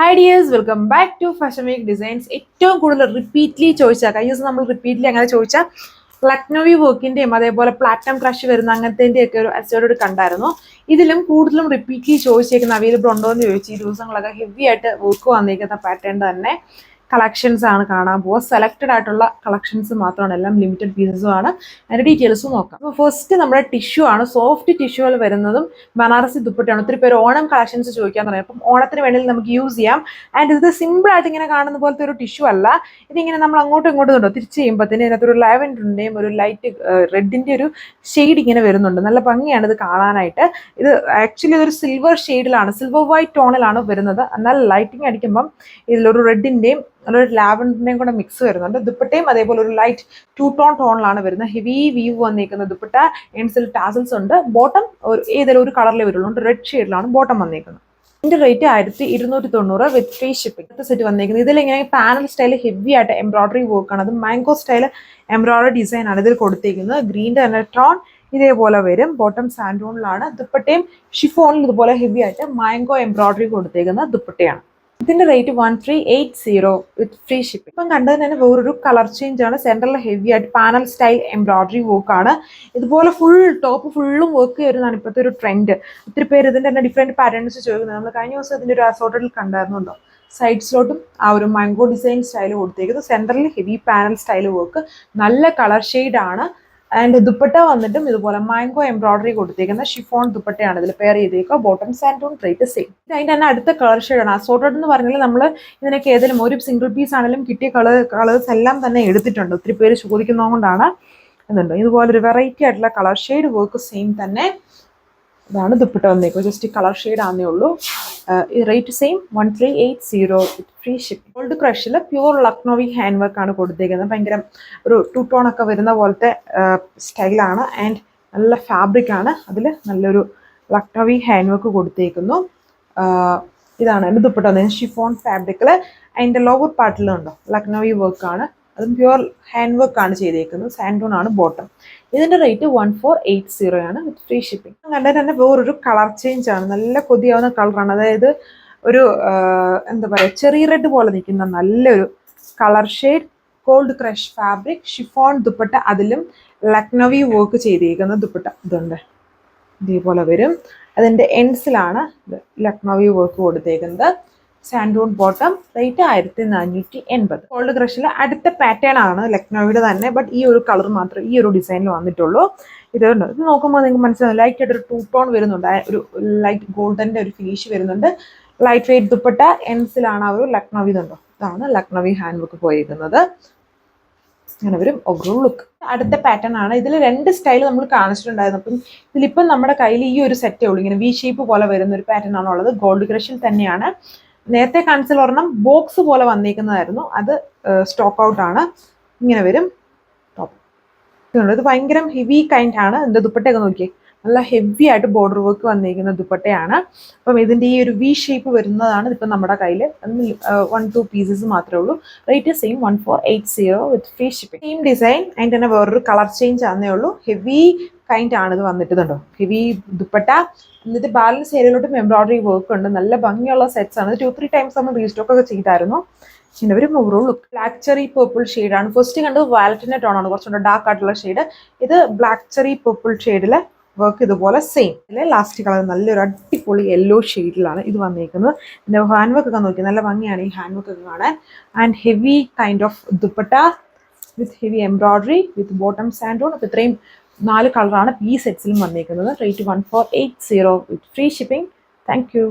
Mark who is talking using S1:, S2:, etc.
S1: Hi dears, welcome back to Fashion Week Designs. ഏറ്റവും കൂടുതൽ repeatedly ചോദിച്ചാൽ കഴിഞ്ഞ ദിവസം നമ്മൾ റിപ്പീറ്റ്ലി അങ്ങനെ ചോദിച്ചാൽ ലക്നൗവി വർക്കിന്റെയും അതേപോലെ പ്ലാറ്റിനം ക്രഷ് വരുന്ന അങ്ങനത്തെ ഒക്കെ ഒരു എപ്പിസോഡ് കണ്ടായിരുന്നു. ഇതിലും കൂടുതലും റിപ്പീറ്റ്ലി ചോദിച്ചേക്കുന്ന അവൈലബിൾ ഉണ്ടോ എന്ന് ചോദിച്ചു. ഈ ദിവസങ്ങളൊക്കെ ഹെവി ആയിട്ട് വർക്ക് വന്നിരിക്കുന്ന പാറ്റേൺ തന്നെ കളക്ഷൻസ് ആണ് കാണാൻ പോവുക. സെലക്റ്റഡ് ആയിട്ടുള്ള കളക്ഷൻസ് മാത്രമാണ്, എല്ലാം ലിമിറ്റഡ് പീസസും ആണ്. അതിന്റെ ഡീറ്റെയിൽസും നോക്കാം. അപ്പോൾ ഫസ്റ്റ് നമ്മുടെ ടിഷ്യൂ ആണ്. സോഫ്റ്റ് ടിഷ്യൂകൾ വരുന്നതും ബനാറസി ദുപ്പട്ടയാണ്. ഒത്തിരി പേര് ഓണം കളക്ഷൻസ് ചോദിക്കാൻ തുടങ്ങി. അപ്പം ഓണത്തിന് വേണമെങ്കിൽ നമുക്ക് യൂസ് ചെയ്യാം. ആൻഡ് ഇത് സിമ്പിൾ ആയിട്ട് ഇങ്ങനെ കാണുന്ന പോലത്തെ ഒരു ടിഷ്യൂ അല്ല. ഇതിങ്ങനെ നമ്മൾ അങ്ങോട്ടും ഇങ്ങോട്ടും ഉണ്ടോ തിരിച്ച് ചെയ്യുമ്പോഴത്തേന് ഇതിനകത്തൊരു ലാവൻഡറിന്റെയും ഒരു ലൈറ്റ് റെഡിന്റെ ഒരു ഷെയ്ഡ് ഇങ്ങനെ വരുന്നുണ്ട്. നല്ല ഭംഗിയാണ് ഇത് കാണാനായിട്ട്. ഇത് ആക്ച്വലി ഇതൊരു സിൽവർ ഷെയ്ഡിലാണ്, സിൽവർ വൈറ്റ് ടോണിലാണ് വരുന്നത്. എന്നാൽ ലൈറ്റിംഗ് അടിക്കുമ്പം ഇതിലൊരു റെഡിന്റെയും ഒരു ലാവൻഡറിന്റെയും കൂടെ മിക്സ് വരുന്നുണ്ട്. ദുപ്പട്ടയും അതേപോലെ ഒരു ലൈറ്റ് ടോൺ ടോണിലാണ് വരുന്നത്. ഹെവി വീവ് വന്നേക്കുന്ന ദുപ്പട്ട, എൻസിൽ ടാസൽസ് ഉണ്ട്. ബോട്ടം ഏതെങ്കിലും ഒരു കളറിലേ വരുള്ളൂ, റെഡ് ഷെയ്ഡിലാണ് ബോട്ടം വന്നേക്കുന്നത്. ഇതിന്റെ റേറ്റ് 1290 വിത്ത് ഫ്രീ ഷിപ്പിംഗ്. അടുത്ത സെറ്റ് വന്നേക്കുന്നത് ഇതിലിങ്ങനെ പാനൽ സ്റ്റൈൽ ഹെവി ആയിട്ട് എംബ്രോയിഡറി വർക്ക് ആണ്. അത് മാംഗോ സ്റ്റൈൽ എംബ്രോയിഡറി ഡിസൈൻ ആണ് ഇതിൽ കൊടുത്തേക്കുന്നത്. ഗ്രീൻ്റെ തന്നെ ടോൺ ഇതേപോലെ വരും. ബോട്ടം സാൻഡോണിലാണ്. ദുപ്പട്ടയും ഷിഫോണിൽ ഇതുപോലെ ഹെവി ആയിട്ട് മാംഗോ എംബ്രോയിഡറി കൊടുത്തേക്കുന്ന ദുപ്പട്ടയാണ്. ഇതിന്റെ റേറ്റ് 1380 വിത്ത് ഫ്രീ ഷിപ്പിംഗ്. ഇപ്പം കണ്ടത് തന്നെ വേറൊരു കളർ ചേഞ്ച് ആണ്. സെൻട്രൽ ഹെവി ആയിട്ട് പാനൽ സ്റ്റൈൽ എംബ്രോയിഡറി വർക്ക് ആണ്. ഇതുപോലെ ഫുൾ ടോപ്പ് ഫുള്ളും വർക്ക് വരുന്നതാണ് ഇപ്പോഴത്തെ ഒരു ട്രെൻഡ്. ഒത്തിരി പേര് ഇതിന്റെ തന്നെ ഡിഫറെന്റ് പാറ്റേൺസ് ചോദിക്കുന്നത്. നമ്മൾ കഴിഞ്ഞ ദിവസം ഇതിന്റെ ഒരു അസോർട്ടഡിൽ കണ്ടായിരുന്നുണ്ടോ. സൈഡ്സിലോട്ടും ആ ഒരു മാംഗോ ഡിസൈൻ സ്റ്റൈൽ കൊടുത്തേക്കുന്നത്. സെൻട്രലിൽ ഹെവി പാനൽ സ്റ്റൈൽ വർക്ക്, നല്ല കളർ ഷെയ്ഡ് ആണ്. ആൻഡ് ദുപ്പട്ട വന്നിട്ടും ഇതുപോലെ മാംഗോ എംബ്രോയിഡറി കൊടുത്തേക്കുന്ന ഷിഫോൺ ദുപ്പട്ടയാണ് ഇതിൽ പെയർ ചെയ്തേക്കുക. ബോട്ടം സാൻഡോൺ റേറ്റ് സെയിം. അതിൻ്റെ തന്നെ അടുത്ത കളർ ഷെയ്ഡാണ്. അസോർട്ടഡ് എന്ന് പറഞ്ഞാൽ നമ്മൾ ഇതിനൊക്കെ ഏതെങ്കിലും ഒരു സിംഗിൾ പീസ് ആണെങ്കിലും കിട്ടിയ കളേഴ്സ് എല്ലാം തന്നെ എടുത്തിട്ടുണ്ട്. ഒത്തിരി പേര് ചോദിക്കുന്നതുകൊണ്ടാണ്. എന്നുണ്ടോ ഇതുപോലൊരു വെറൈറ്റി ആയിട്ടുള്ള കളർ ഷെയ്ഡ് വർക്ക് സെയിം തന്നെ. ഇതാണ് ദുപ്പട്ട വന്നേക്കുക. ജസ്റ്റ് കളർ ഷെയ്ഡ് ആണെന്നേ ഉള്ളൂ. Rate same 1380 with free shipping. Gold ക്രഷിൽ പ്യൂർ ലക്നൗവി ഹാൻഡ് വർക്ക് ആണ് കൊടുത്തേക്കുന്നത്. ഭയങ്കര ഒരു ടോൺ ഒക്കെ വരുന്ന പോലത്തെ സ്റ്റൈലാണ്. ആൻഡ് നല്ല ഫാബ്രിക് ആണ്. അതിൽ നല്ലൊരു ലക്നൗവി ഹാൻഡ് വർക്ക് കൊടുത്തേക്കുന്നു. ഇതാണ് എൻ്റെ ദുപ്പട്ട വന്നത്. ഷിഫോൺ ഫാബ്രിക്കിൽ അതിൻ്റെ ലോവർ പാർട്ടിലുണ്ടോ ലക്നൗവി വർക്കാണ്. അതും പ്യുവർ ഹാൻഡ് വർക്ക് ആണ് ചെയ്തേക്കുന്നത്. സാൻഡോൺ ആണ് ബോട്ടം. ഇതിന്റെ റേറ്റ് 1480 ആണ് വിത്ത് ഫ്രീ ഷിപ്പിംഗ്. കണ്ടാൽ തന്നെ വേറൊരു കളർ ചേഞ്ച് ആണ്. നല്ല കൊതിയാവുന്ന കളറാണ്. അതായത് ഒരു എന്താ പറയുക, ചെറിയ റെഡ് പോലെ നിൽക്കുന്ന നല്ലൊരു colour shade. Gold crush fabric, chiffon dupatta, അതിലും ലക്നൗവി വർക്ക് ചെയ്തേക്കുന്ന ദുപ്പട്ട ഇതുണ്ട്. ഇതേപോലെ വരും. അതിൻ്റെ എൻഡ്സിലാണ് ലക്നൗവി വർക്ക് കൊടുത്തേക്കുന്നത്. സാൻഡോൺ ബോട്ടം. റേറ്റ് 1480. ഗോൾഡ് ക്രഷിൽ അടുത്ത പാറ്റേൺ ആണ് ലക്നൗവിയുടെ തന്നെ. ബട്ട് ഈ ഒരു കളർ മാത്രമേ ഈ ഒരു ഡിസൈനിൽ വന്നിട്ടുള്ളൂ. ഇത് നോക്കുമ്പോൾ നിങ്ങൾക്ക് മനസ്സിലാവും ലൈറ്റ് ആയിട്ട് ഒരു ടോൺ വരുന്നുണ്ട്. ഒരു ലൈറ്റ് ഗോൾഡന്റെ ഒരു ഫിനിഷ് വരുന്നുണ്ട്. Light weight dupatta. എൻസിലാണ് ആ ഒരു ലക്നൗവി ഇതുണ്ടോ. ഇതാണ് ലക്നൗവി ഹാൻഡ് വർക്ക് പോയിരിക്കുന്നത്. അങ്ങനെ വരും ഓവറോൾ ലുക്ക്. അടുത്ത പാറ്റേൺ ആണ്. ഇതിൽ രണ്ട് സ്റ്റൈൽ നമ്മൾ കാണിച്ചിട്ടുണ്ടായിരുന്നു. അപ്പം ഇതിലിപ്പം നമ്മുടെ കയ്യിൽ ഈ ഒരു സെറ്റേ ഉള്ളൂ. ഇങ്ങനെ വി ഷേപ്പ് പോലെ വരുന്ന ഒരു പാറ്റേൺ ആണുള്ളത്. ഗോൾഡ് ക്രഷിൽ തന്നെയാണ്. നേരത്തെ കാണിച്ചാൽ ഒരെണ്ണം ബോക്സ് പോലെ വന്നിരിക്കുന്നതായിരുന്നു. അത് സ്റ്റോക്ക് ഔട്ട് ആണ്. ഇങ്ങനെ വരും ടോപ്പ്. ഇത് ഭയങ്കര ഹെവി കൈൻഡ് ആണ്. ഇതിൻ്റെ ദുപ്പട്ടയൊക്കെ നോക്കിയേ, നല്ല ഹെവി ആയിട്ട് ബോർഡർ വർക്ക് വന്നിരിക്കുന്ന ദുപ്പട്ടയാണ്. അപ്പം ഇതിൻ്റെ ഈ ഒരു വി ഷേപ്പ് വരുന്നതാണ് ഇപ്പം നമ്മുടെ കയ്യിൽ. 1-2 പീസസ് മാത്രമേ ഉള്ളൂ. Rate same 1480 with free shipping. Same design. അതിൻ്റെ തന്നെ വേറൊരു കളർ ചേഞ്ച് ആണെന്നേ ഉള്ളൂ. ഹെവി കൈൻഡ് ആണ് ഇത് വന്നിട്ടുണ്ടോ. ഹെവി ദുപ്പട്ട. എന്നിട്ട് ബാലൻസ് ഏരിയയിലോട്ടും എംബ്രോയിഡറി വർക്ക് ഉണ്ട്. നല്ല ഭംഗിയുള്ള സെറ്റ്സ് ആണ്. 2-3 ടൈംസ് നമ്മൾ റീസ്റ്റോക്ക് ഒക്കെ ചെയ്തായിരുന്നു. പിന്നെ ഒരു overall look. Black cherry purple ഷെയ്ഡാണ്. ഫസ്റ്റ് കണ്ടത് വാലറ്റിന്റെ ടോൺ ആണ്, കുറച്ചുകൂടെ ഡാർക്ക് ആയിട്ടുള്ള ഷെയ്ഡ്. ഇത് ബ്ലാക്ക് ചെറി പർപ്പിൾ ഷെയ്ഡിലെ വർക്ക് ഇതുപോലെ സെയിം. ലാസ്റ്റ് കളർ നല്ലൊരു അടിപൊളി യെല്ലോ ഷെയ്ഡിലാണ് ഇത് വന്നിരിക്കുന്നത്. പിന്നെ ഹാൻഡ് വർക്ക് ഒക്കെ നോക്കി നല്ല ഭംഗിയാണ് ഈ ഹാൻഡ് വർക്ക് ഒക്കെ കാണാൻ. And heavy kind of dupatta with heavy embroidery with bottom സാൻഡോൺ. അപ്പോൾ ഇത്രയും 4 കളറാണ് ഈ സെറ്റ്സിലും വന്നിരിക്കുന്നത്. Rate 1480 with free shipping. Thank U.